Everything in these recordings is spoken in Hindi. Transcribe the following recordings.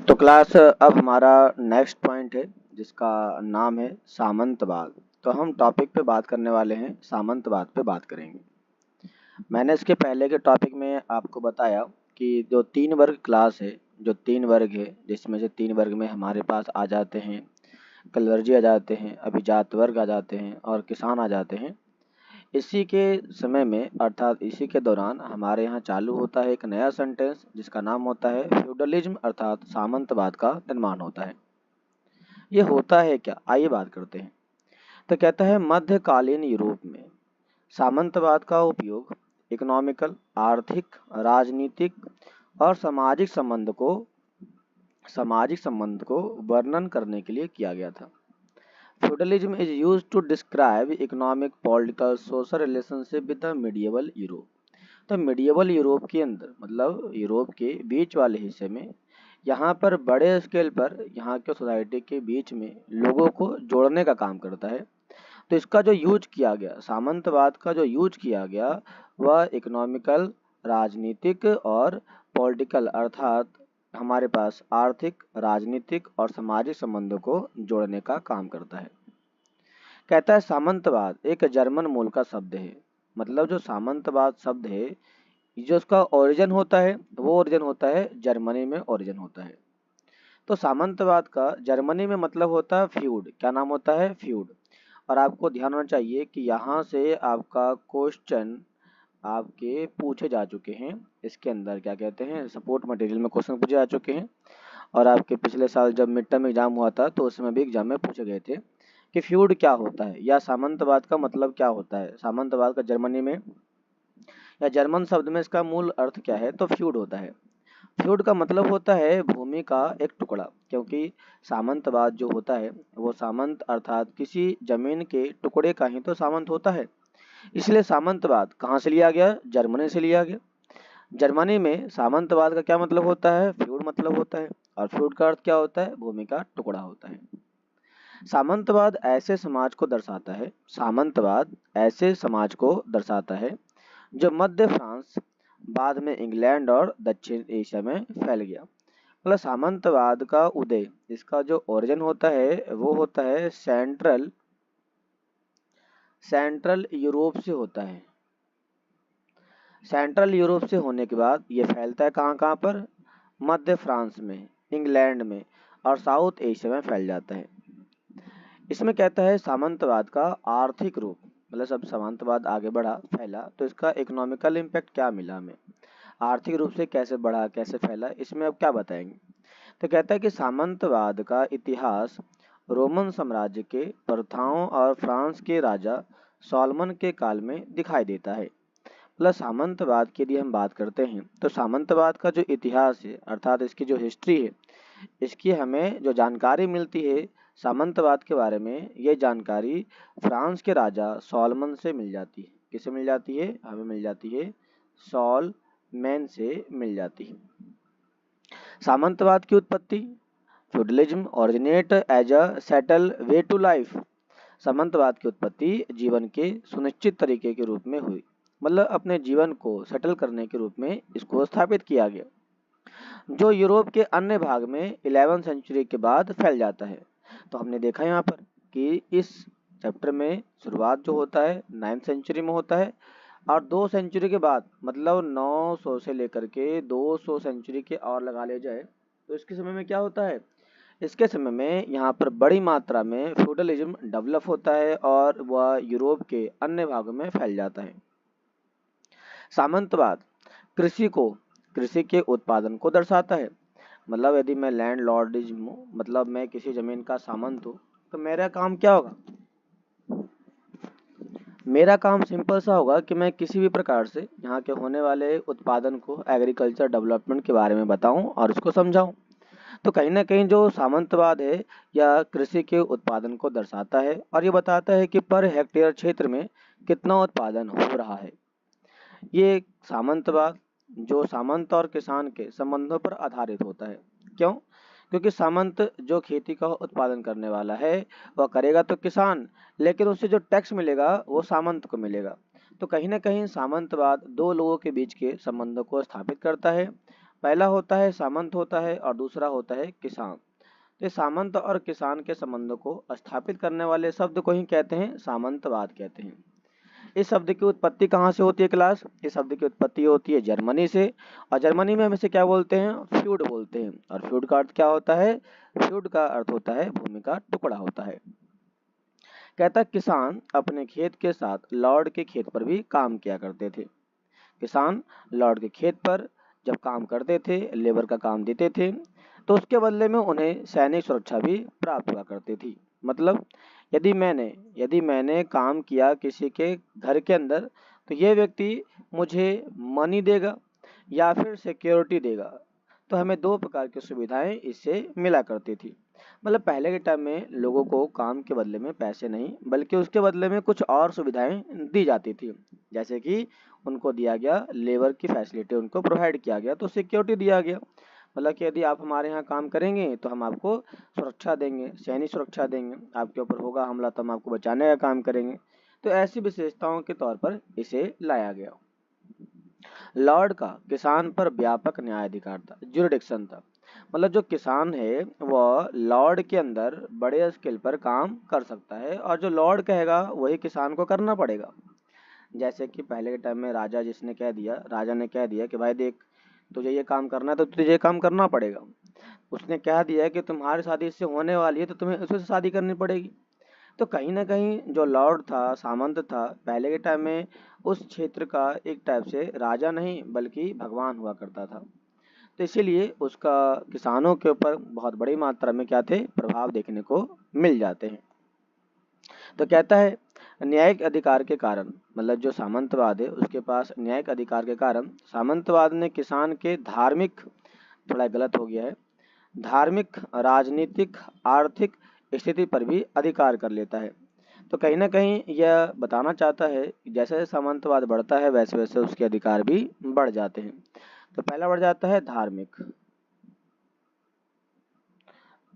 तो क्लास अब हमारा नेक्स्ट पॉइंट है जिसका नाम है सामंतवाद। तो हम टॉपिक पे बात करने वाले हैं, सामंतवाद पे बात करेंगे। मैंने इसके पहले के टॉपिक में आपको बताया कि जो तीन वर्ग क्लास है, जो तीन वर्ग है जिसमें से तीन वर्ग में हमारे पास आ जाते हैं कलवर्जी, आ जाते हैं अभिजात वर्ग, आ जाते हैं और किसान आ जाते हैं। इसी के समय में अर्थात इसी के दौरान हमारे यहाँ चालू होता है एक नया सेंटेंस जिसका नाम होता है फ्यूडलिज्म अर्थात सामंतवाद का निर्माण होता है। ये होता है क्या, आइए बात करते हैं। तो कहता है मध्यकालीन यूरोप में सामंतवाद का उपयोग इकोनॉमिकल, आर्थिक, राजनीतिक और सामाजिक संबंध को वर्णन करने के लिए किया गया था। Feudalism is used to describe economic, political, social relationship with the medieval Europe. तो मिडिएवल यूरोप के अंदर मतलब यूरोप के बीच वाले हिस्से में यहाँ पर बड़े स्केल पर यहाँ के सोसाइटी के बीच में लोगों को जोड़ने का काम करता है। तो इसका जो यूज किया गया, सामंतवाद का जो यूज किया गया वह इकोनॉमिकल, राजनीतिक और पॉलिटिकल अर्थात हमारे पास आर्थिक, राजनीतिक और सामाजिक संबंधों को जोड़ने का काम करता है। कहता है सामंतवाद एक जर्मन मूल का शब्द है। मतलब जो सामंतवाद शब्द है, जो उसका ओरिजिन होता है वो ओरिजिन होता है जर्मनी में ओरिजिन होता है। तो सामंतवाद का जर्मनी में मतलब होता है फ्यूड। क्या नाम होता है? फ्यूड। और आपको ध्यान होना चाहिए कि यहाँ से आपका क्वेश्चन आपके पूछे जा चुके हैं। इसके अंदर क्या कहते हैं, सपोर्ट मटेरियल में क्वेश्चन पूछे जा चुके हैं। और आपके पिछले साल जब मिड टर्म एग्जाम हुआ था तो उसमें भी एग्जाम में पूछे गए थे कि फ्यूड क्या होता है या सामंतवाद का मतलब क्या होता है। सामंतवाद का जर्मनी में या जर्मन शब्द में इसका मूल अर्थ क्या है, तो फ्यूड होता है। फ्यूड का मतलब होता है भूमि का एक टुकड़ा, क्योंकि सामंतवाद जो होता है वो सामंत अर्थात किसी जमीन के टुकड़े का ही तो सामंत होता है। इसलिए सामंतवाद कहाँ से लिया गया? जर्मनी से लिया गया। जर्मनी में सामंतवाद का क्या मतलब होता है? फ्यूड मतलब होता है। और फ्यूड का अर्थ क्या होता है? भूमि का टुकड़ा होता है। सामंतवाद ऐसे समाज को दर्शाता है जो मध्य फ्रांस, बाद में इंग्लैंड और दक्षिण एशिया में फैल गया। मतलब सामंतवाद का उदय, इसका जो ओरिजिन होता है वो होता है सेंट्रल यूरोप से होता है। सेंट्रल यूरोप से होने के बाद ये फैलता है कहाँ कहाँ पर? मध्य फ्रांस में, इंग्लैंड में और साउथ एशिया में फैल जाता है। इसमें कहता है सामंतवाद का आर्थिक रूप, मतलब सब सामंतवाद आगे बढ़ा, फैला, तो इसका इकोनॉमिकल इम्पैक्ट क्या मिला हमें, आर्थिक रूप से कैसे बढ़ा, कैसे फैला, इसमें अब क्या बताएंगे। तो कहता है कि सामंतवाद का इतिहास रोमन साम्राज्य के प्रथाओं और फ्रांस के राजा सॉलमन के काल में दिखाई देता है। मतलब सामंतवाद की यदि हम बात करते हैं तो सामंतवाद का जो इतिहास है अर्थात इसकी जो हिस्ट्री है, इसकी हमें जो जानकारी मिलती है सामंतवाद के बारे में, ये जानकारी फ्रांस के राजा सॉलमन से मिल जाती है। किससे मिल जाती है? हमें मिल जाती है सॉलमैन से मिल जाती है। सामंतवाद की उत्पत्ति, feudalism originate as a settle way to life. सामंतवाद की उत्पत्ति जीवन के सुनिश्चित तरीके के रूप में हुई, मतलब अपने जीवन को सेटल करने के रूप में इसको स्थापित किया गया, जो यूरोप के अन्य भाग में 11वीं सेंचुरी के बाद फैल जाता है। तो हमने देखा यहाँ पर कि इस चैप्टर में शुरुआत जो होता है 9वीं सेंचुरी में होता है और 2 सेंचुरी के बाद मतलब 900 से लेकर के 200 सेंचुरी के और लगा ले जाए तो इसके समय में क्या होता है, इसके समय में यहाँ पर बड़ी मात्रा में फ्यूडलिज्म डेवलप होता है और वह यूरोप के अन्य भागों में फैल जाता है। सामंतवाद कृषि के उत्पादन को दर्शाता है। मतलब यदि मैं लैंड लॉर्डिज्म हूँ, मतलब मैं किसी जमीन का सामंत हूँ, तो मेरा काम क्या होगा? मेरा काम सिंपल सा होगा कि मैं किसी भी प्रकार से यहाँ के होने वाले उत्पादन को, एग्रीकल्चर डेवलपमेंट के बारे में बताऊं और उसको समझाऊं। तो कहीं ना कहीं जो सामंतवाद है या कृषि के उत्पादन को दर्शाता है और ये बताता है कि पर हेक्टेयर क्षेत्र में कितना उत्पादन हो रहा है। ये सामंतवाद जो सामंत और किसान के संबंधों पर आधारित होता है। क्यों? क्योंकि सामंत जो खेती का उत्पादन करने वाला है वह करेगा तो किसान, लेकिन उससे जो टैक्स मिलेगा वो सामंत को मिलेगा। तो कहीं ना कहीं सामंतवाद दो लोगों के बीच के संबंधों को स्थापित करता है पहला होता है सामंत होता है और दूसरा होता है किसान। तो सामंत और किसान के संबंधों को स्थापित करने वाले शब्द को ही कहते हैं सामंतवाद कहते हैं। इस शब्द की उत्पत्ति कहाँ से होती है क्लास? इस शब्द की उत्पत्ति होती है जर्मनी से, और जर्मनी में हम इसे क्या बोलते हैं? फ्यूड बोलते हैं। और फ्यूड का अर्थ क्या होता है? फ्यूड का अर्थ होता है भूमि का टुकड़ा होता है। कहता किसान अपने खेत के साथ लॉर्ड के खेत पर भी काम किया करते थे। किसान लॉर्ड के खेत पर जब काम करते थे, लेबर का काम देते थे, तो उसके बदले में उन्हें सैनिक सुरक्षा भी प्राप्त हुआ करती थी। मतलब यदि मैंने काम किया किसी के घर के अंदर, तो ये व्यक्ति मुझे मनी देगा या फिर सिक्योरिटी देगा। तो हमें दो प्रकार की सुविधाएं इससे मिला करती थी। मतलब पहले के टाइम में लोगों को काम के बदले में पैसे नहीं, बल्कि उसके बदले में कुछ और सुविधाएं दी जाती थी। जैसे कि उनको दिया गया लेबर की फैसिलिटी, उनको प्रोवाइड किया गया, तो सिक्योरिटी दिया गया। मतलब कि यदि आप हमारे यहाँ काम करेंगे तो हम आपको सुरक्षा देंगे, सैनिक सुरक्षा देंगे, आपके ऊपर होगा हमला तो हम आपको बचाने का काम करेंगे। तो ऐसी विशेषताओं के तौर पर इसे लाया गया। लॉर्ड का किसान पर व्यापक न्यायाधिकार था, जुरिडिक्शन था। मतलब जो किसान है वह लॉर्ड के अंदर बड़े स्केल पर काम कर सकता है, और जो लॉर्ड कहेगा वही किसान को करना पड़ेगा। जैसे कि पहले के टाइम में राजा ने कह दिया कि भाई देख, तुझे ये काम करना है तो तुझे ये काम करना पड़ेगा। उसने कह दिया कि तुम्हारी शादी इससे होने वाली है तो तुम्हें उससे शादी करनी पड़ेगी। तो कहीं ना कहीं जो लॉर्ड था, सामंत था, पहले के टाइम में उस क्षेत्र का एक टाइप से राजा नहीं बल्कि भगवान हुआ करता था। तो इसीलिए उसका किसानों के ऊपर बहुत बड़ी मात्रा में क्या थे? प्रभाव देखने को मिल जाते हैं। तो कहता है न्यायिक अधिकार के कारण, मतलब जो सामंतवाद है उसके पास न्यायिक अधिकार के कारण सामंतवाद ने किसान के धार्मिक, थोड़ा गलत हो गया है, धार्मिक, राजनीतिक, आर्थिक स्थिति पर भी अधिकार कर लेता है। तो कहीं ना कहीं यह बताना चाहता है कि जैसे जैसे सामंतवाद बढ़ता है वैसे वैसे उसके अधिकार भी बढ़ जाते हैं। तो पहला बढ़ जाता है धार्मिक,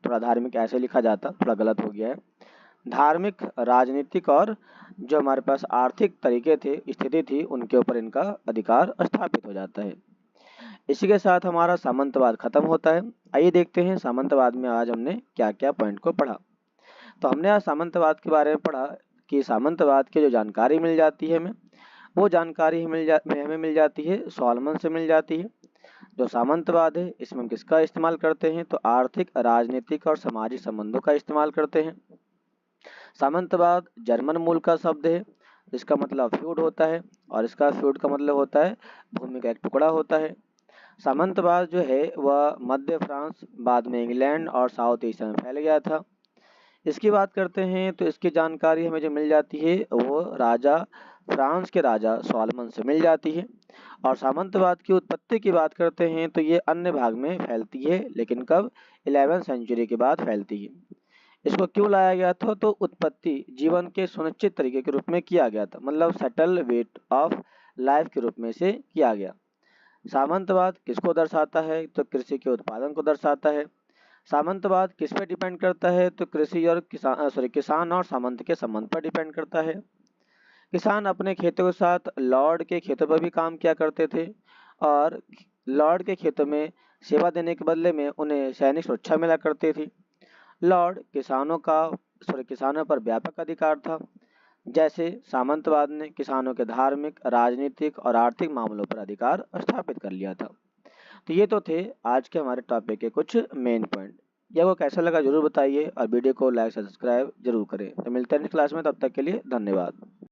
थोड़ा धार्मिक ऐसे लिखा जाता, थोड़ा गलत हो गया है। धार्मिक, राजनीतिक और जो हमारे पास आर्थिक तरीके थे, स्थिति थी, उनके ऊपर इनका अधिकार स्थापित हो जाता है। इसी के साथ हमारा सामंतवाद खत्म होता है। आइए देखते हैं सामंतवाद में आज हमने क्या क्या पॉइंट को पढ़ा। तो हमने आज सामंतवाद के बारे में पढ़ा कि सामंतवाद की जो जानकारी मिल जाती है हमें, वो जानकारी हमें मिल जाती है सॉलमन से मिल जाती है। जो सामंतवाद है इसमें हम किसका इस्तेमाल करते हैं? तो आर्थिक, राजनीतिक और सामाजिक संबंधों का इस्तेमाल करते हैं। सामंतवाद जर्मन मूल का शब्द है, इसका मतलब फ्यूड होता है, और इसका फ्यूड का मतलब होता है भूमि का एक टुकड़ा होता है। सामंतवाद जो है वह मध्य फ्रांस, बाद में इंग्लैंड और साउथ एशिया में फैल गया था। इसकी बात करते हैं तो इसकी जानकारी हमें जो मिल जाती है वो फ्रांस के राजा सॉलमन से मिल जाती है। और सामंतवाद की उत्पत्ति की बात करते हैं तो ये अन्य भाग में फैलती है, लेकिन कब? 11वीं सेंचुरी के बाद फैलती है। इसको क्यों लाया गया था? तो उत्पत्ति जीवन के सुनिश्चित तरीके के रूप में किया गया था, मतलब सेटल वेट ऑफ लाइफ के रूप में से किया गया। सामंतवाद किसको दर्शाता है? तो कृषि के उत्पादन को दर्शाता है। सामंतवाद किस पे डिपेंड करता है? तो कृषि और किसान और सामंत के संबंध पर डिपेंड करता है। किसान अपने खेतों के साथ लॉर्ड के खेतों पर भी काम किया करते थे, और लॉर्ड के खेतों में सेवा देने के बदले में उन्हें सैनिक सुरक्षा मिला करती थी। लॉर्ड किसानों पर व्यापक अधिकार था, जैसे सामंतवाद ने किसानों के धार्मिक, राजनीतिक और आर्थिक मामलों पर अधिकार स्थापित कर लिया था। तो ये तो थे आज के हमारे टॉपिक के कुछ मेन पॉइंट। ये आपको कैसा लगा जरूर बताइए, और वीडियो को लाइक सब्सक्राइब जरूर करें। तो मिलते हैं नेक्स्ट क्लास में, तब तक के लिए धन्यवाद।